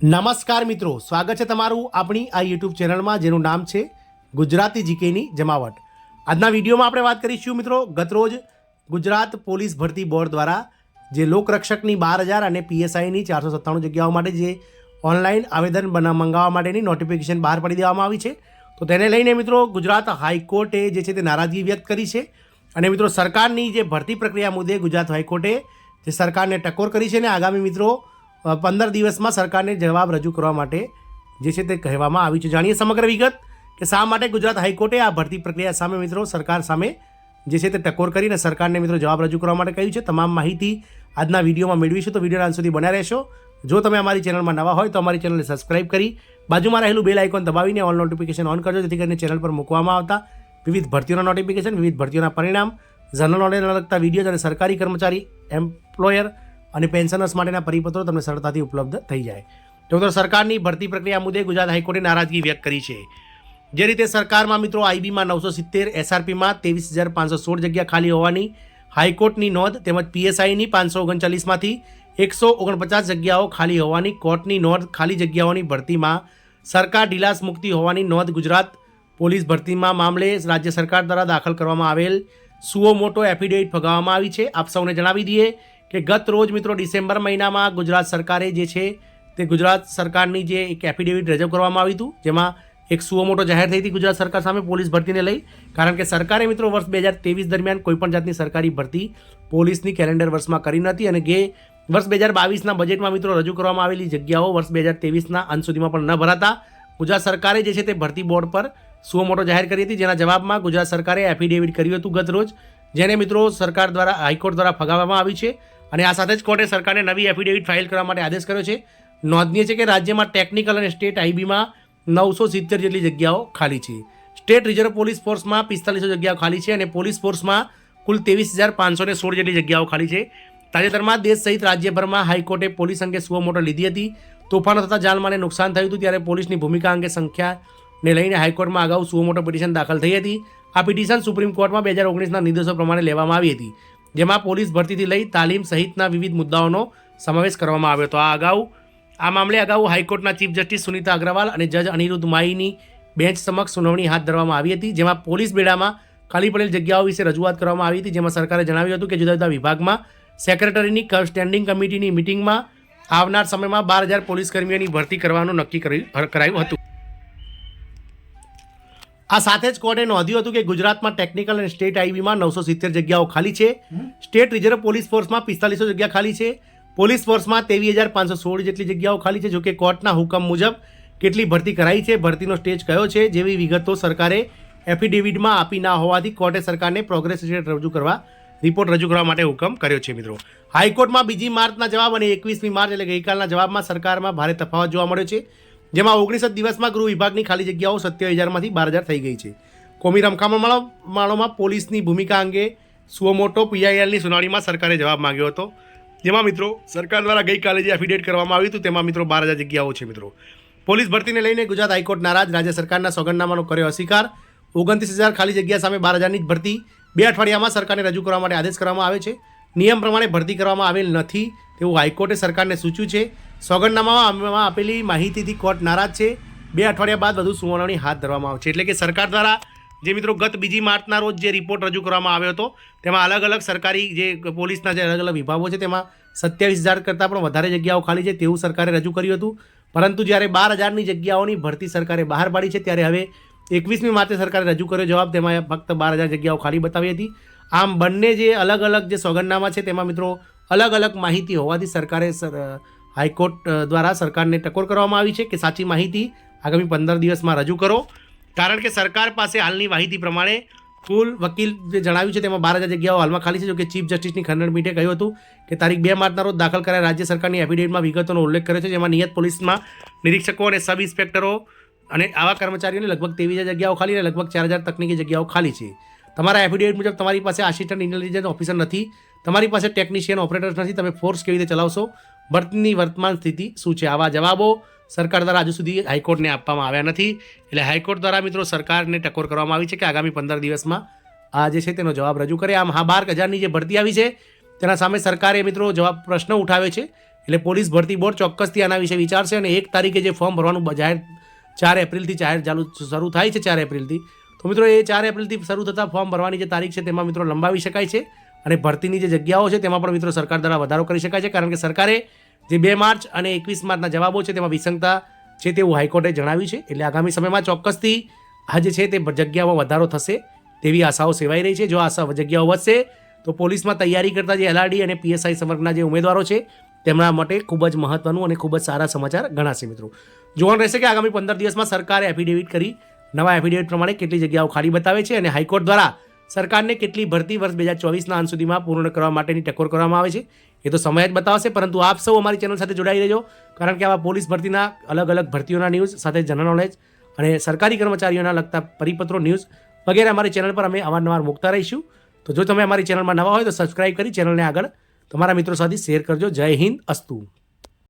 નમસ્કાર મિત્રો, સ્વાગત છે તમારું આપણી આ યુટ્યુબ ચેનલમાં જેનું નામ છે ગુજરાતી જીકેની જમાવટ। આજના વિડીયોમાં આપણે વાત કરીશું મિત્રો, ગતરોજ ગુજરાત પોલીસ ભરતી બોર્ડ દ્વારા જે લોકરક્ષકની 12,000 અને પીએસઆઈની 497 જગ્યાઓ માટે જે ઓનલાઈન આવેદન મંગાવવા માટેની નોટિફિકેશન બહાર પાડી દેવામાં આવી છે, તો તેને લઈને મિત્રો ગુજરાત હાઈકોર્ટે જે છે તે નારાજગી વ્યક્ત કરી છે અને મિત્રો સરકારની જે ભરતી પ્રક્રિયા મુદ્દે ગુજરાત હાઈકોર્ટે જે સરકારને ટકોર કરી છે અને આગામી મિત્રો 15 દિવસમાં સરકારને જવાબ રજૂ કરવા માટે જે છે તે કહેવામાં આવ્યું છે। જાણીએ સમગ્ર વિગત કે શા માટે ગુજરાત હાઈકોર્ટે આ ભરતી પ્રક્રિયા સામે મિત્રો સરકાર સામે જે છે તે ટકોર કરીને સરકારને મિત્રો જવાબ રજૂ કરવા માટે કહ્યું છે। તમામ માહિતી આજના વિડીયોમાં મેળવીશું, તો વિડીયોના અંત સુધી બન્યા રહેશો। જો તમે અમારી ચેનલમાં નવા હોય તો અમારી ચેનલને સબસ્ક્રાઇબ કરી બાજુમાં રહેલું બેલ આઇકોન દબાવીને ઓલ નોટિફિકેશન ઓન કરજો, જેથી કરીને ચેનલ પર મૂકવામાં આવતા વિવિધ ભરતીઓના નોટિફિકેશન, વિવિધ ભરતીઓના પરિણામ, જનરલ નોલેજને લગતા વિડીયો અને સરકારી કર્મચારી, એમ્પ્લોયર અને પેન્શનર્સ માટેના પરિપત્રો તમને સરળતાથી ઉપલબ્ધ થઈ જાય। તો મિત્રો સરકારની ભરતી પ્રક્રિયા મુદ્દે ગુજરાત હાઈકોર્ટે નારાજગી વ્યક્ત કરી છે। જે રીતે સરકારમાં મિત્રો આઈબીમાં 970, એસઆરપીમાં 23,516 જગ્યા ખાલી હોવાની હાઈકોર્ટની નોંધ, તેમજ પીએસઆઈની 539માંથી 149 જગ્યાઓ ખાલી હોવાની કોર્ટની નોંધ, ખાલી જગ્યાઓની ભરતીમાં સરકાર ઢીલાસ મુકતી હોવાની નોંધ, ગુજરાત પોલીસ ભરતીમાં મામલે રાજ્ય સરકાર દ્વારા દાખલ કરવામાં આવેલ સુઓ મોટો એફિડેવિટ ફગાવવામાં આવી છે। આપ સૌને જણાવી દઈએ કે ગત રોજ મિત્રો ડિસેમ્બર મહિનામાં ગુજરાત સરકારે જે છે તે ગુજરાત સરકારની જે એક એફિડેવિટ રજૂ કરવામાં આવ્યું હતું, જેમાં એક સુઓ મોટો જાહેર થઈ હતી ગુજરાત સરકાર સામે પોલીસ ભરતીને લઈ, કારણ કે સરકારે મિત્રો વર્ષ 2023 દરમિયાન કોઈપણ જાતની સરકારી ભરતી પોલીસની કેલેન્ડર વર્ષમાં કરી નથી અને વર્ષ 2022ના બજેટમાં મિત્રો રજૂ કરવામાં આવેલી જગ્યાઓ વર્ષ 2023ના અંત સુધીમાં પણ ન ભરાતા ગુજરાત સરકારે જે છે તે ભરતી બોર્ડ પર સુઓ મોટો જાહેર કરી હતી, જેના જવાબમાં ગુજરાત સરકારે એફિડેવિટ કર્યું હતું ગત રોજ, જેને મિત્રો સરકાર દ્વારા હાઈકોર્ટ દ્વારા ફગાવવામાં આવી છે અને આ સાથે જ કોર્ટે સરકારને નવી એફિડેવિટ ફાઇલ કરવા માટે આદેશ કર્યો છે। નોંધનીય છે કે રાજ્યમાં ટેકનિકલ અને સ્ટેટ આઈબીમાં 970 જેટલી જગ્યાઓ ખાલી છે। સ્ટેટ રિઝર્વ પોલીસ ફોર્સમાં 4500 જગ્યાઓ ખાલી છે અને પોલીસ ફોર્સમાં કુલ 23,516 જેટલી જગ્યાઓ ખાલી છે। તાજેતરમાં દેશ સહિત રાજ્યભરમાં હાઈકોર્ટે પોલીસ અંગે સુઓ મોટો લીધી હતી। તોફાનો થતાં જાનમાલને નુકસાન થયું હતું, ત્યારે પોલીસની ભૂમિકા અંગે સંખ્યાને લઈને હાઈકોર્ટમાં અગાઉ સુઓ મોટો પિટિશન દાખલ થઈ હતી। આ પિટિશન સુપ્રીમ કોર્ટમાં 2019ના નિર્દેશો પ્રમાણે લેવામાં આવી હતી, જેમાં પોલીસ ભરતીથી લઈ તાલીમ સહિતના વિવિધ મુદ્દાઓનો સમાવેશ કરવામાં આવ્યો હતો। આ મામલે અગાઉ હાઈકોર્ટના ચીફ જસ્ટિસ સુનીતા અગ્રવાલ અને જજ અનિરુદ્ધ માઈની બેન્ચ સમક્ષ સુનાવણી હાથ ધરવામાં આવી હતી, જેમાં પોલીસ બેડામાં ખાલી પડેલ જગ્યાઓ વિશે રજૂઆત કરવામાં આવી હતી, જેમાં સરકારે જણાવ્યું હતું કે જુદા જુદા વિભાગમાં સેક્રેટરીની સ્ટેન્ડિંગ કમિટીની મિટિંગમાં આવનાર સમયમાં 12,000 પોલીસ કર્મીઓની ભરતી કરવાનું નક્કી કરાયું હતું। આ સાથે જ કોર્ટે નોંધ્યું હતું કે ગુજરાતમાં ટેકનિકલ અને સ્ટેટ આઈબીમાં 970 જગ્યાઓ ખાલી છે, સ્ટેટ રિઝર્વ પોલીસ ફોર્સમાં 4500 જગ્યા ખાલી છે, પોલીસ ફોર્સમાં 23,516 જેટલી જગ્યાઓ ખાલી છે। જોકે કોર્ટના હુકમ મુજબ કેટલી ભરતી કરાઈ છે, ભરતીનો સ્ટેજ કયો છે જેવી વિગતો સરકારે એફિડેવિટમાં આપી ના હોવાથી કોર્ટે સરકારને પ્રોગ્રેસ રિપોર્ટ રજૂ કરવા માટે હુકમ કર્યો છે। મિત્રો હાઈકોર્ટમાં 2 માર્ચના જવાબ અને 21મી માર્ચ એટલે ગઈકાલના જવાબમાં સરકારમાં ભારે તફાવત જોવા મળ્યો છે, જેમાં 19 દિવસમાં ગૃહ વિભાગની ખાલી જગ્યાઓ 27,000માંથી 12,000 થઈ ગઈ છે। કોમી રમખાણોમાં પોલીસની ભૂમિકા અંગે સુઓ મોટો પીઆઈએલની સુનાવણીમાં સરકારે જવાબ માંગ્યો હતો, જેમાં મિત્રો સરકાર દ્વારા ગઈકાલે જે એફિડેવિટ કરવામાં આવ્યું હતું તેમાં મિત્રો 12,000 જગ્યાઓ છે। મિત્રો પોલીસ ભરતીને લઈને ગુજરાત હાઈકોર્ટ નારાજ, રાજ્ય સરકારના સોગંદનામાનો કર્યો અસ્વીકાર। 29,000 ખાલી જગ્યા સામે 12,000ની જ ભરતી 2 અઠવાડિયામાં સરકારને રજૂ કરવા માટે આદેશ કરવામાં આવે છે। નિયમ પ્રમાણે ભરતી કરવામાં આવેલ નથી તેવું હાઈકોર્ટે સરકારને સૂચ્યું છે। સોગંદનામામાં આપેલી માહિતીથી કોર્ટ નારાજ છે। 2 અઠવાડિયા બાદ વધુ સુનાવણી હાથ ધરવામાં આવશે। એટલે કે સરકાર દ્વારા જે મિત્રો ગત 2 માર્ચના રોજ જે રિપોર્ટ રજૂ કરવામાં આવ્યો હતો, તેમાં અલગ અલગ સરકારી જે પોલીસના જે અલગ અલગ વિભાગો છે તેમાં 27,000 કરતાં પણ વધારે જગ્યાઓ ખાલી છે તેવું સરકારે રજૂ કર્યું હતું, પરંતુ જ્યારે 12,000ની જગ્યાઓની ભરતી સરકારે બહાર પાડી છે, ત્યારે હવે 21મી માર્ચે સરકારે રજૂ કર્યો જવાબ, તેમાં ફક્ત 12,000 જગ્યાઓ ખાલી બતાવી હતી। આમ બંને જે અલગ અલગ જે સોગંદનામા છે તેમાં મિત્રો અલગ અલગ માહિતી હોવાથી સરકારે હાઈકોર્ટ દ્વારા સરકારને ટકોર કરવામાં આવી છે કે સાચી માહિતી આગામી 15 દિવસમાં રજૂ કરો, કારણ કે સરકાર પાસે હાલની માહિતી પ્રમાણે કુલ વકીલ જે જણાવ્યું છે તેમાં 12,000 જગ્યાઓ હાલમાં ખાલી છે। જોકે ચીફ જસ્ટિસની ખંડપીઠે કહ્યું હતું કે તારીખ 2 માર્ચના રોજ દાખલ કરાયેલ રાજ્ય સરકારની એફિડેવિટમાં વિગતોનો ઉલ્લેખ કર્યો છે, જેમાં નિયત પોલીસમાં નિરીક્ષકો અને સબ ઇન્સ્પેક્ટરો અને આવા કર્મચારીઓને લગભગ 23,000 જગ્યાઓ ખાલી અને લગભગ 4,000 તકનીકી જગ્યાઓ ખાલી છે। તમારા એફિડેવિટ મુજબ તમારી પાસે આસિસ્ટન્ટ ઇન્ટેલિજન્સ ઓફિસર નથી, તમારી પાસે ટેકનિશિયન ઓપરેટર્સ નથી, તમે ફોર્સ કેવી રીતે ચલાવશો, ભરતીની વર્તમાન સ્થિતિ શું છે? આવા જવાબો સરકાર દ્વારા હજુ સુધી હાઈકોર્ટને આપવામાં આવ્યા નથી। એટલે હાઈકોર્ટ દ્વારા મિત્રો સરકારને ટકોર કરવામાં આવી છે કે આગામી 15 દિવસમાં આ જે છે તેનો જવાબ રજૂ કરે। આમ 12,000ની જે ભરતી આવી છે તેના સામે સરકારે મિત્રો પ્રશ્ન ઉઠાવ્યો છે એટલે પોલીસ ભરતી બોર્ડ ચોક્કસથી આના વિશે વિચારશે અને 1 તારીખે જે ફોર્મ ભરવાનું જાહેર 4 એપ્રિલથી શરૂ થાય છે 4 એપ્રિલથી, તો મિત્રો એ 4 એપ્રિલથી શરૂ થતા ફોર્મ ભરવાની જે તારીખ છે તેમાં મિત્રો લંબાવી શકાય છે અને ભરતીની જે જગ્યાઓ છે તેમાં પણ મિત્રો સરકાર દ્વારા વધારો કરી શકાય છે, કારણ કે સરકારે જે 2 માર્ચ અને 21 માર્ચના જવાબો છે તેમાં વિસંગતા છે તેવું હાઈકોર્ટે જણાવ્યું છે. એટલે આગામી સમયમાં ચોક્કસથી આ જે છે તે જગ્યામાં વધારો થશે તેવી આશાઓ સેવાઈ રહી છે. જો આ જગ્યાઓ વધશે તો પોલીસમાં તૈયારી કરતા જે LRD અને PSI સંવર્ગના જે ઉમેદવારો છે તેમના માટે ખૂબ જ મહત્વનું અને ખૂબ જ સારા સમાચાર ગણાશે. મિત્રો જોવાનું રહેશે કે આગામી 15 દિવસમાં સરકારે એફિડેવિટ કરી નવા એફિડેવિટ પ્રમાણે કેટલી જગ્યાઓ ખાલી બતાવે છે અને હાઈકોર્ટ દ્વારા સરકારને કેટલી ભરતી વર્ષ 2024ના અંત સુધીમાં પૂર્ણ કરવા માટેની ટકોર કરવામાં આવે છે એ તો સમય જ બતાવશે. પરંતુ આપ સૌ અમારી ચેનલ સાથે જોડાઈ રહેજો, કારણ કે આવા પોલીસ ભરતીના અલગ અલગ ભરતીઓના ન્યૂઝ સાથે જનરલ નોલેજ અને સરકારી કર્મચારીઓના લગતા પરિપત્રો ન્યૂઝ વગેરે અમારી ચેનલ પર અમે અવારનવાર મૂકતા રહીશું. તો જો તમે અમારી ચેનલમાં નવા હોય તો સબસ્ક્રાઇબ કરી ચેનલને આગળ તમારા મિત્રો સાથે શેર કરજો. જય હિન્દ, અસ્તુ.